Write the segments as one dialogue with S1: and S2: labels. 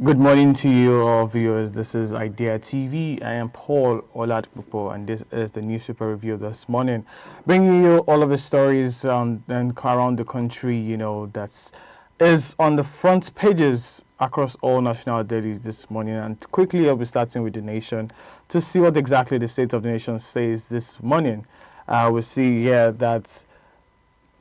S1: Good morning to you all viewers. This is Idea TV. I am Paul Oladipo, and this is the newspaper review this morning, bringing you all of the stories and around the country. That's is on the front pages across all national dailies this morning. And quickly, I'll be starting with the nation to see what exactly the state of the nation says this morning. We see here that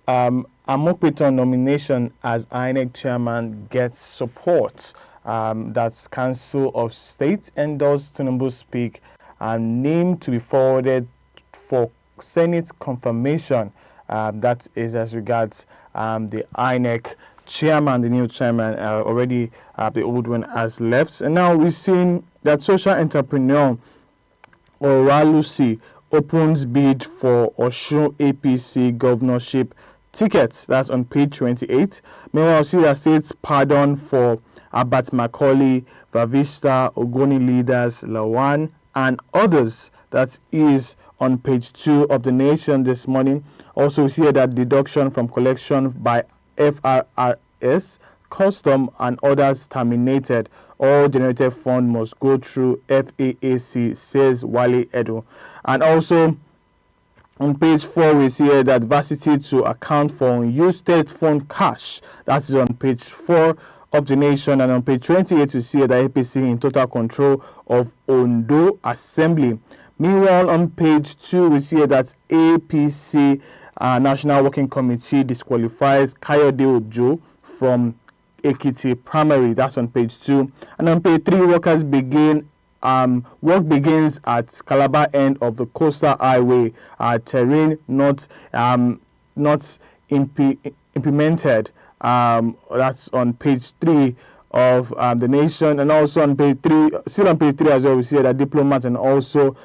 S1: Amokpeton nomination as INEC chairman gets support. That's Council of State endorsed Tinubu speak and named to be forwarded for Senate confirmation. That is as regards the INEC chairman, the new chairman. Already the old one has left. And now we've seen that social entrepreneur Oralusi opens bid for Osun APC governorship tickets. That's on page 28. Meanwhile, see that states pardon for Abat Macaulay, Vavista, Ogoni leaders, Lawan, and others. That is on page 2 of the Nation this morning. Also, we see that deduction from collection by FRRS, custom, and others terminated. All generated fund must go through FAAC, says Wale Edo. And also, on page 4, we see here that varsity to account for unused state fund cash. That is on page 4 of the Nation. And on page 28, we see that APC in total control of Ondo Assembly. Meanwhile, on page 2, we see that APC National Working Committee disqualifies Kayode Ojo from Ekiti Primary. That's on page 2. And on page 3, workers begin work begins at Calabar end of the coastal highway. Terrain not implemented. That's on page 3 of the Nation. And also on page 3, still on page 3 as well, we see that diplomat and also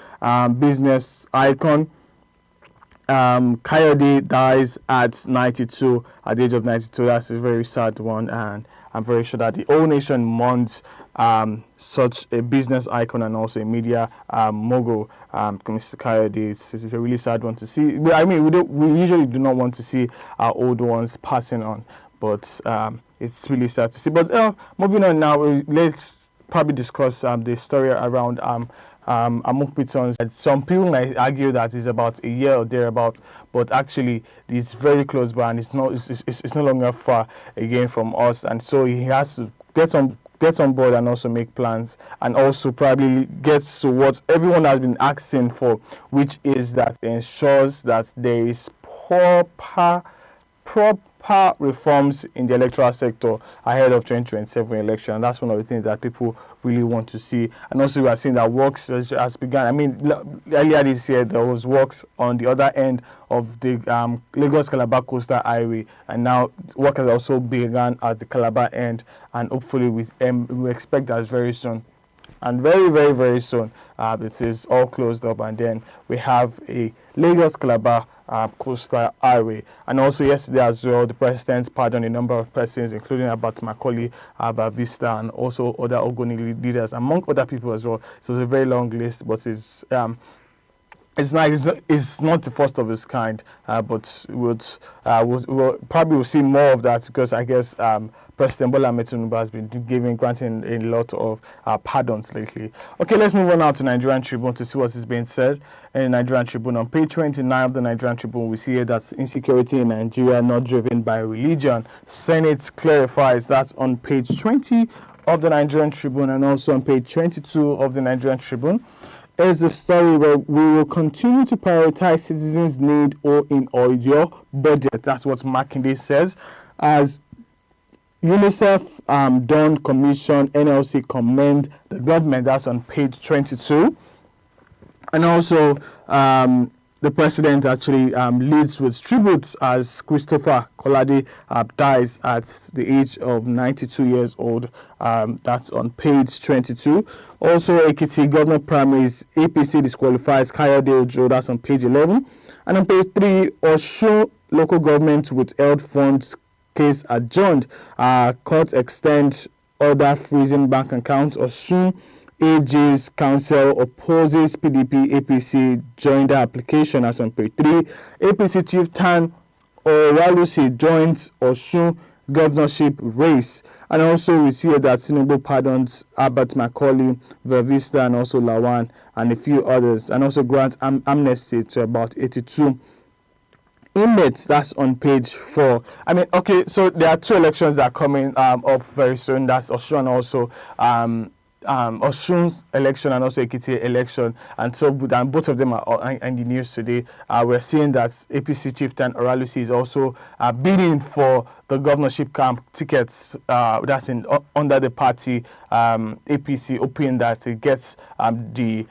S1: business icon Coyote dies at 92, at the age of 92. That's a very sad one, and I'm very sure that the whole nation mourns such a business icon and also a media mogul, Mr. Coyote. It's a really sad one to see. I mean, we usually do not want to see our old ones passing on, but it's really sad to see. But moving on now, let's probably discuss the story around Amokpeton's. Some people might argue that it's about a year or thereabout, but actually it's very close by, and it's no longer far again from us, and so he has to get on board and also make plans, and also probably gets to what everyone has been asking for, which is that it ensures that there is proper reforms in the electoral sector ahead of 2027 election. And that's one of the things that people really want to see. And also we are seeing that works has begun. I mean, earlier this year there was works on the other end of the Lagos-Calabar Coastal Highway, and now work has also begun at the Calabar end, and hopefully we expect that very soon. And very, very, very soon, it is all closed up, and then we have a Lagos-Calabar Coastal Highway. And also yesterday as well, the president pardoned a number of persons, including Abat Macaulay, Vista, and also other Ogoni leaders, among other people as well. So it's a very long list, but it's not the first of its kind, but we'll probably see more of that, because I guess President Bola Ahmed Tinubu has been granting a lot of pardons lately. Okay, let's move on now to Nigerian Tribune to see what is being said in Nigerian Tribune. On page 29 of the Nigerian Tribune, we see here that insecurity in Nigeria not driven by religion. Senate clarifies. That's on page 20 of the Nigerian Tribune, and also on page 22 of the Nigerian Tribune is the story where we will continue to prioritize citizens' need in your budget. That's what Makinde says. As UNICEF, Dawn Commission, NLC commend the government. That's on page 22. And also, the president actually leads with tributes as Christopher Kolade dies at the age of 92 years old. That's on page 22. Also, Ekiti governor primaries, APC disqualifies Kayode Ojo. That's on page 11. And on page 3, Osun local government withheld funds case adjourned. Court extend order freezing bank accounts. Osun AG's council opposes PDP APC joined the application. As on page 3. APC chief Tan Oralusi joins Osun governorship race. And also we see that Tinubu pardons Albert Macaulay, Vervista, and also Lawan, and a few others, and also grants amnesty to about 82 inmates. That's on page 4. I mean, okay, so there are 2 elections that are coming up very soon. That's Osun and also Osun's election and also Ekiti election, and so and both of them are in the news today. We're seeing that APC chieftain Oralusi is also bidding for the governorship camp tickets. That's under the party APC, hoping that it gets the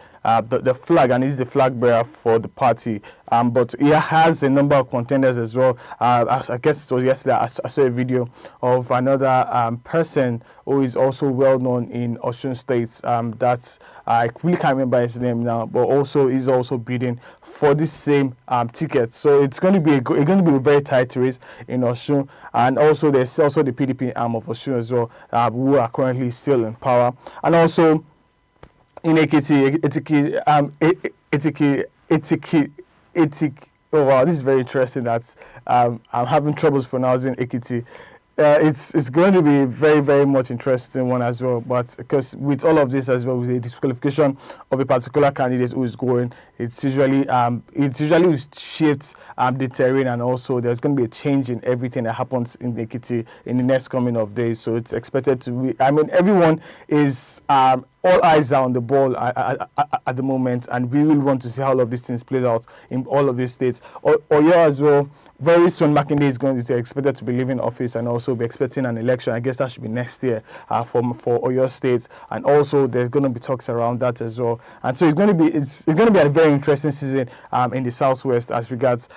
S1: flag, and he's the flag bearer for the party. But he has a number of contenders as well. I guess it was yesterday I saw a video of another person who is also well known in Osun State. That's I really can't remember his name now, but also he's also bidding for this same ticket. So it's going to be a very tight race in Osun, and also there's also the PDP arm of Osun as well, who are currently still in power, and also in Ekiti. Oh wow, this is very interesting. That I'm having troubles pronouncing Ekiti. It's going to be a very, very much interesting one as well. But because with all of this as well, with the disqualification of a particular candidate who is going, it's usually shapes the terrain, and also there's going to be a change in everything that happens in Ekiti in the next coming of days. So it's expected to be. I mean, everyone is. All eyes are on the ball at the moment, and we will want to see how all of these things play out in all of these states. Oyo as well. Very soon, Makinde is expected to be leaving office, and also be expecting an election. I guess that should be next year for Oyo State, and also there's going to be talks around that as well. And so it's going to be a very interesting season in the Southwest as regards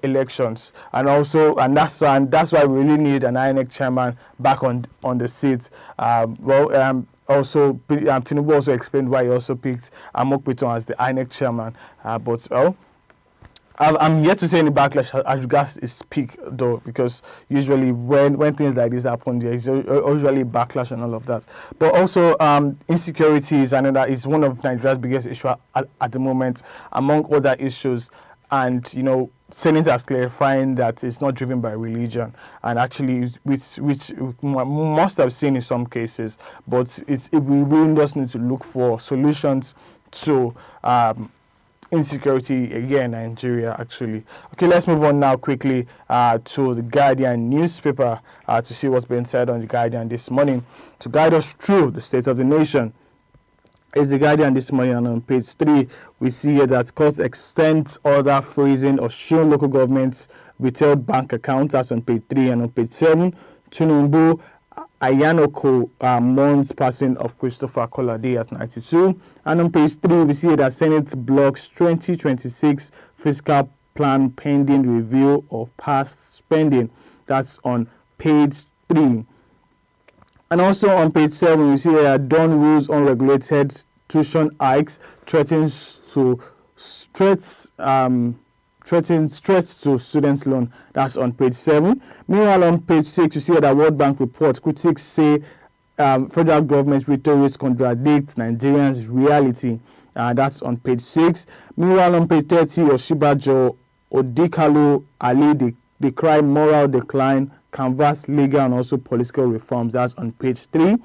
S1: elections, and that's why we really need an INEC chairman back on the seat. Also, Tinubu also explained why he also picked Amokpeton as the INEC chairman. I'm yet to see any backlash as regards his pick, though, because usually when things like this happen, there is usually backlash and all of that. But also, insecurity is one of Nigeria's biggest issues at the moment, among other issues. And senators clarifying that it's not driven by religion, and actually which we must have seen in some cases, but we really just need to look for solutions to insecurity again in Nigeria, actually. Okay, let's move on now quickly to the Guardian newspaper to see what's been said on the Guardian this morning. To guide us through the state of the nation is the Guardian this morning, and on page 3 we see here that court extends order freezing or showing local governments withheld bank accounts. That's on page 3, and on page 7, Tinubu Ayanoko mourns passing of Christopher Kolade at 92, and on page 3 we see that Senate blocks 2026 fiscal plan pending review of past spending. That's on page 3. And also on page 7, we see that Don rules unregulated tuition hikes, threatens to students' loan. That's on page 7. Meanwhile, on page 6, you see that World Bank report critics say federal government rhetoric contradicts Nigerians' reality. That's on page 6. Meanwhile, on page 30, Oshibajo Odikalu Ali decry moral decline, canvass legal and also political reforms. That's on page 3.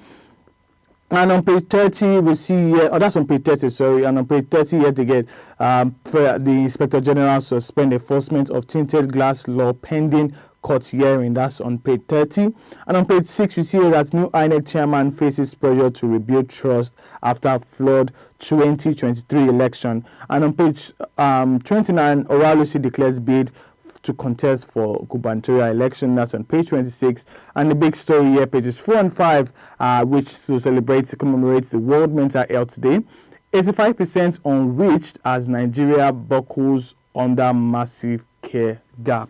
S1: And on page 30, we see here, that's on page 30, sorry, and on page 30 yet again, for the Inspector General suspend enforcement of tinted glass law pending court hearing. That's on page 30. And on page 6, we see that new INEC chairman faces pressure to rebuild trust after flawed 2023 election. And on page 29, Oralusi declares bid to contest for gubernatorial election. That's on page 26. And the big story here, pages 4 and 5, which to commemorate the World Mental Health Day. 85% unreached as Nigeria buckles under massive care gap.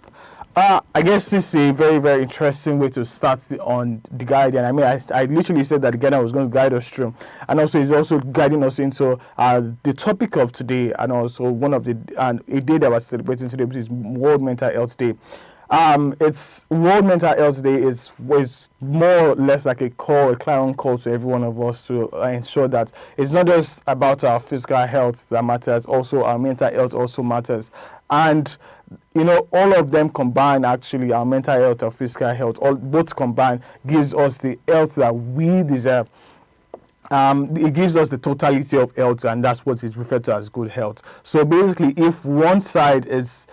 S1: I guess this is a very, very interesting way to start on the Guardian. I mean, I literally said that the Guardian was going to guide us through, and also is also guiding us into the topic of today, and also a day that we're celebrating today, which is World Mental Health Day. It's World Mental Health Day is more or less like a clarion call to every one of us to ensure that it's not just about our physical health that matters, also our mental health also matters. And all of them combined, actually, our mental health, our physical health, all both combined gives us the health that we deserve. It gives us the totality of health, and that's what is referred to as good health. So basically, if one side is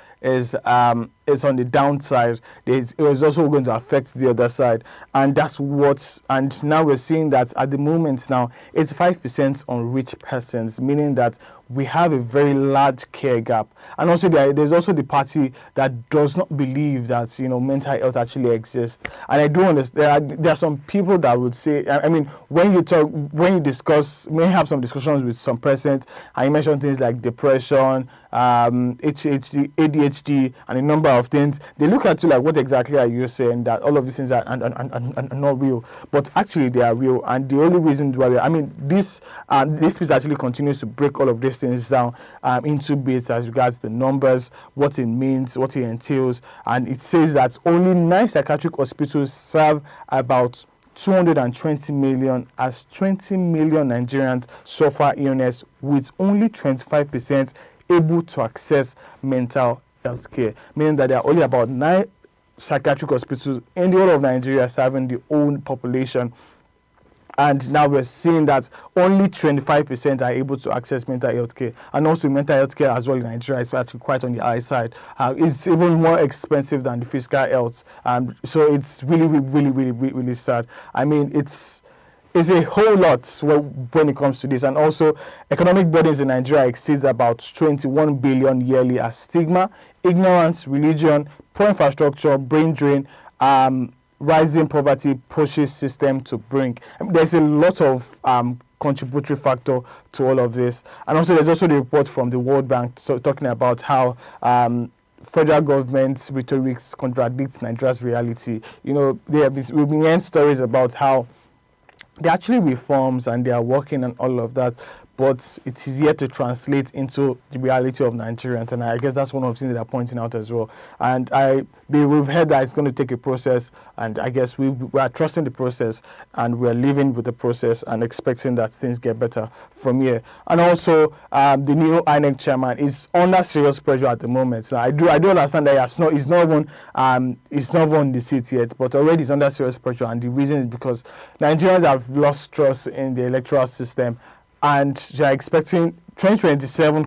S1: on the downside, it is also going to affect the other side, and that's what. And now we're seeing that at the moment now, 85% on rich persons, meaning that we have a very large care gap. And also there's also the party that does not believe that mental health actually exists. And I do understand there are some people that would say, I mean, when you have some discussions with some persons, and you mention things like depression, HHD, ADHD, and a number of things, they look at you like, what exactly are you saying? That all of these things are not real, but actually they are real. And the only reason why this piece actually continues to break all of these things down into bits as regards the numbers, what it means, what it entails, and it says that only 9 psychiatric hospitals serve about 220 million, as 20 million Nigerians suffer illness, with only 25% able to access mental health care, meaning that there are only about 9 psychiatric hospitals in the whole of Nigeria serving the whole population. And now we're seeing that only 25% are able to access mental health care. And also mental health care as well in Nigeria is actually quite on the high side. It's even more expensive than the physical health. So it's really sad. I mean, it's a whole lot when it comes to this. And also, economic burdens in Nigeria exceeds about 21 billion yearly, as stigma, ignorance, religion, poor infrastructure, brain drain, rising poverty pushes system to brink. There's a lot of contributory factor to all of this. And also there's also the report from the World Bank talking about how federal government's rhetoric contradicts Nigeria's reality. We've been hearing stories about how there are actually reforms and they are working and all of that, but it is yet to translate into the reality of Nigerians. And I guess that's one of the things that they're pointing out as well. And we've heard that it's going to take a process, and I guess we are trusting the process, and we're living with the process and expecting that things get better from here. And also, the new INEC chairman is under serious pressure at the moment. So I do understand that he's not on the seat yet, but already he's under serious pressure. And the reason is because Nigerians have lost trust in the electoral system, and they are expecting 2027,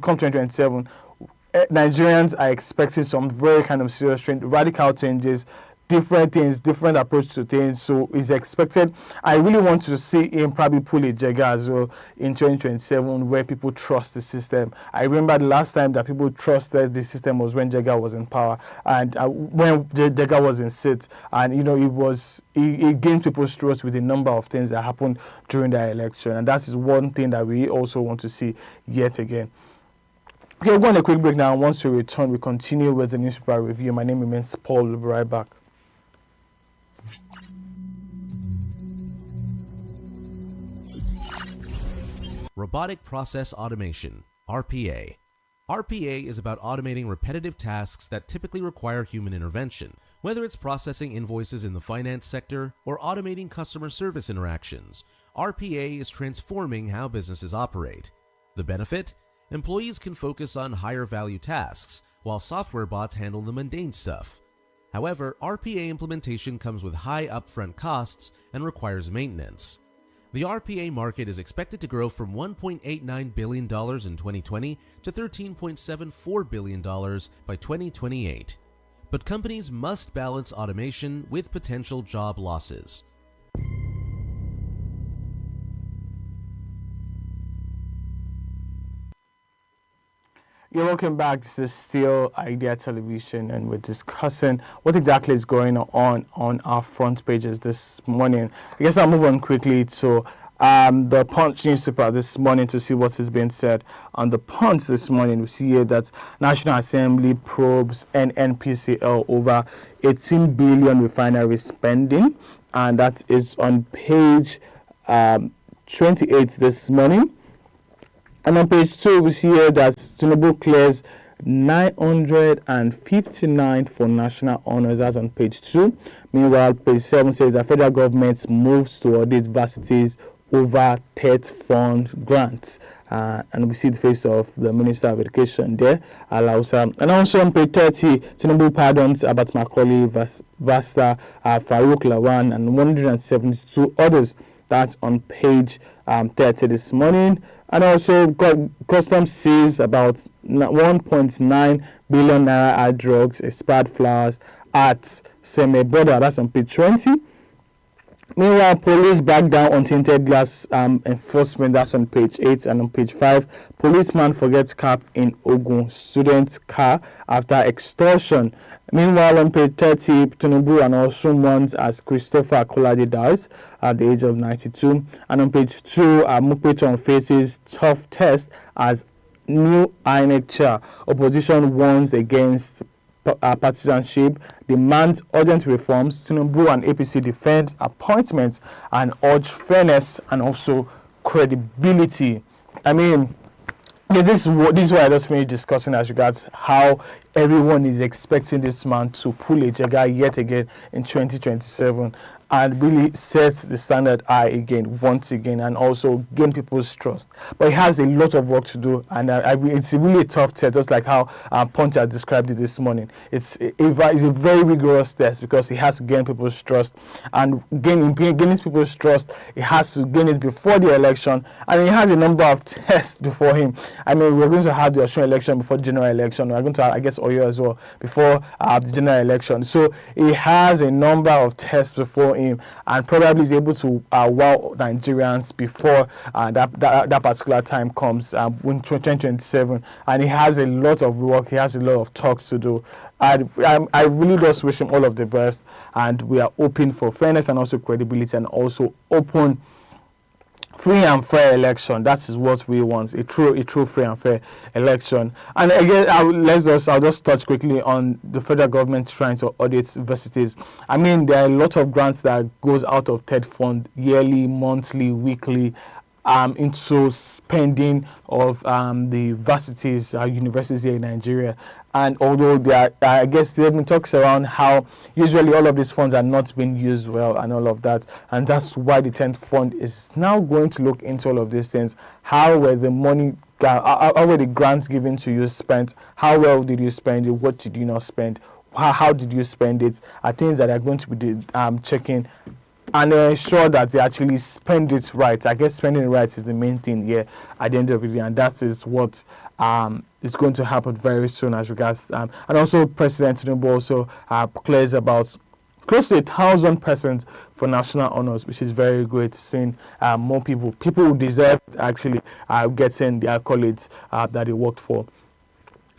S1: Nigerians are expecting some very kind of serious radical changes, different things, different approach to things. So it's expected. I really want to see him probably pull a Jega as well in 2027, where people trust the system. I remember the last time that people trusted the system was when Jega was in power, and when Jega was in seat, and he gained people's trust with a number of things that happened during the election, and that is one thing that we also want to see yet again. Okay, we're going to a quick break now. Once we return, we continue with the newspaper review. My name remains Paul. We'll be right back.
S2: Robotic Process Automation, RPA. RPA is about automating repetitive tasks that typically require human intervention, whether it's processing invoices in the finance sector or automating customer service interactions. RPA is transforming how businesses operate. The benefit? Employees can focus on higher value tasks, while software bots handle the mundane stuff. However, RPA implementation comes with high upfront costs and requires maintenance. The RPA market is expected to grow from $1.89 billion in 2020 to $13.74 billion by 2028. But companies must balance automation with potential job losses.
S1: You're welcome back. This is still Idea Television, and we're discussing what exactly is going on our front pages this morning. I guess I'll move on quickly to the Punch newspaper this morning to see what is being said. On the Punch this morning, we see here that National Assembly probes NNPCL over 18 billion refinery spending, and that is on page 28 this morning. And on page 2, we see here that Tinubu clears 959 for national honors. That's on page 2. Meanwhile, page 7 says that federal government moves to audit varsities over TED fund grants. And we see the face of the Minister of Education there, Alausa. And also on page 30, Tinubu pardons Abat Macaulay, Vasta, Farouk Lawan, and 172 others. That's on page 30 this morning. And also, Customs sees about 1.9 billion naira hard drugs, expired flowers at Seme border. That's on page 20. Meanwhile, police back down on tinted glass enforcement. That's on page 8 and on page 5. Policeman forgets cap in Ogun student's car after extortion. Meanwhile, on page 30, Tinubu and also mourns as Christopher Kolade dies at the age of 92. And on page 2, Mukpeton faces tough test as new INEC chair. Opposition warns against partisanship, demands urgent reforms. Tinubu and APC defend appointments and urge fairness and also credibility. I mean, this is what I just finished discussing as regards how everyone is expecting this man to pull a Jagger yet again in 2027 and really set the standard high again, once again, and also gain people's trust. But he has a lot of work to do, and it's really a tough test, just like how Punch has described it this morning. It's a very rigorous test because he has to gain people's trust, and gaining people's trust, he has to gain it before the election, and he has a number of tests before him. I mean, we're going to have the Osun election before the general election. We're going to have, I guess, Oyo as well before the general election. So he has a number of tests before him, and probably is able to wow Nigerians before that particular time comes in 2027. And he has a lot of work, he has a lot of talks to do. I really just wish him all of the best, and we are open for fairness and also credibility, and also open free and fair election. That is what we want, a true free and fair election. And again, I'll just touch quickly on the federal government trying to audit universities. I mean, there are a lot of grants that goes out of TED fund yearly, monthly, weekly, into spending of the universities here in Nigeria. And although I guess there have been talks around how usually all of these funds are not being used well and all of that, and that's why the 10th fund is now going to look into all of these things. How were the money, how were the grants given to you spent? How well did you spend it? What did you not spend? How did you spend it? Are things that are going to be checking and ensure that they actually spend it right. I guess spending it right is the main thing here at the end of the day, and that is what is going to happen very soon as regards. And also President Tinubu also declares about close to 1,000 persons for national honors, which is very great, seeing more people who deserve actually getting the accolades that they worked for.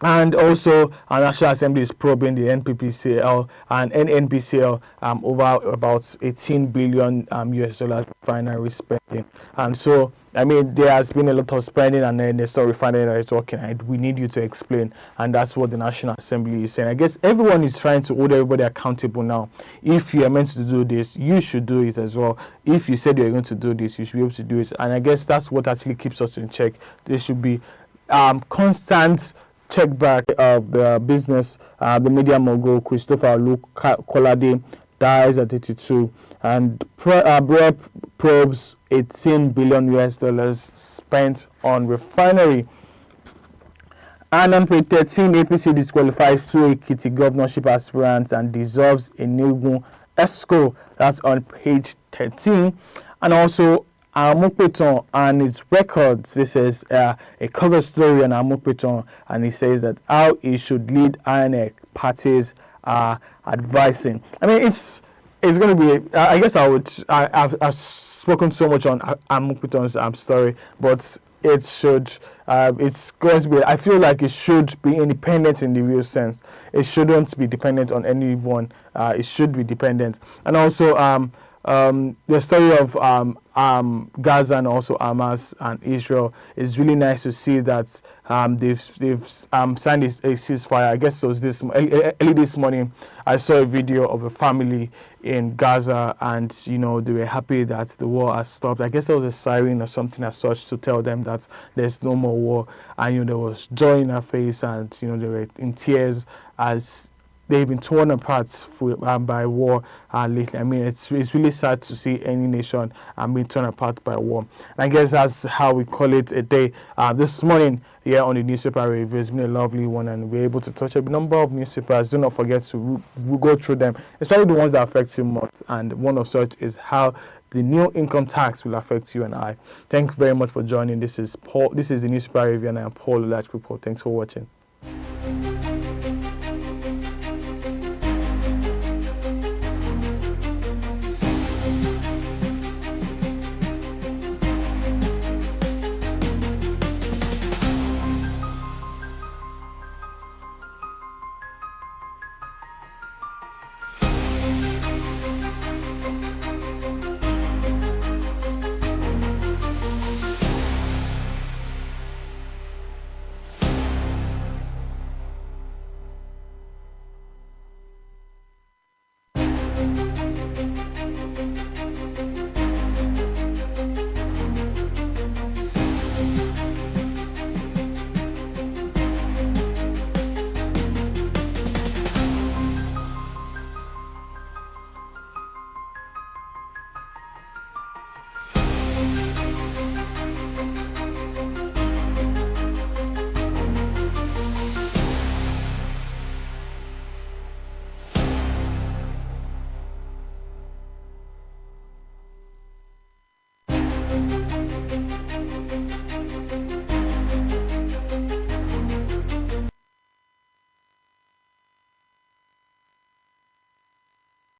S1: And also, our National Assembly is probing the NPPCL and NNPCL over about 18 billion US dollars refinery spending. And so, I mean, there has been a lot of spending, and then they start refining that it's working. And we need you to explain, and that's what the National Assembly is saying. I guess everyone is trying to hold everybody accountable now. If you are meant to do this, you should do it as well. If you said you're going to do this, you should be able to do it. And I guess that's what actually keeps us in check. There should be constant check back of the business. The media mogul Christopher Kolade dies at 82, and BREP probes 18 billion US dollars spent on refinery. And on page 13, APC disqualifies 2 Ekiti governorship aspirants and dissolves Enugu ESCO. That's on page 13. And also Mukpeton and his records. This is a cover story on Mukpeton, and he says that how he should lead INEC parties are advising. I mean, it's going to be. I guess I've spoken so much on Mukpeton's story, but it should. It's going to be. I feel like it should be independent in the real sense. It shouldn't be dependent on anyone. It should be dependent, and also the story of Gaza and also Hamas and Israel is really nice to see that they've signed a ceasefire. I guess it was early this morning. I saw a video of a family in Gaza, and they were happy that the war has stopped. I guess there was a siren or something as such to tell them that there's no more war, and there was joy in their face, and they were in tears as they've been torn apart by war lately. I mean, it's really sad to see any nation being torn apart by war. And I guess that's how we call it a day. This morning, here on the newspaper review, it's been a lovely one, and we're able to touch a number of newspapers. Do not forget to go through them, especially the ones that affect you most. And one of such is how the new income tax will affect you and I. Thank you very much for joining. This is Paul. This is the newspaper review, and I am Paul Olachukwu. Thanks for watching.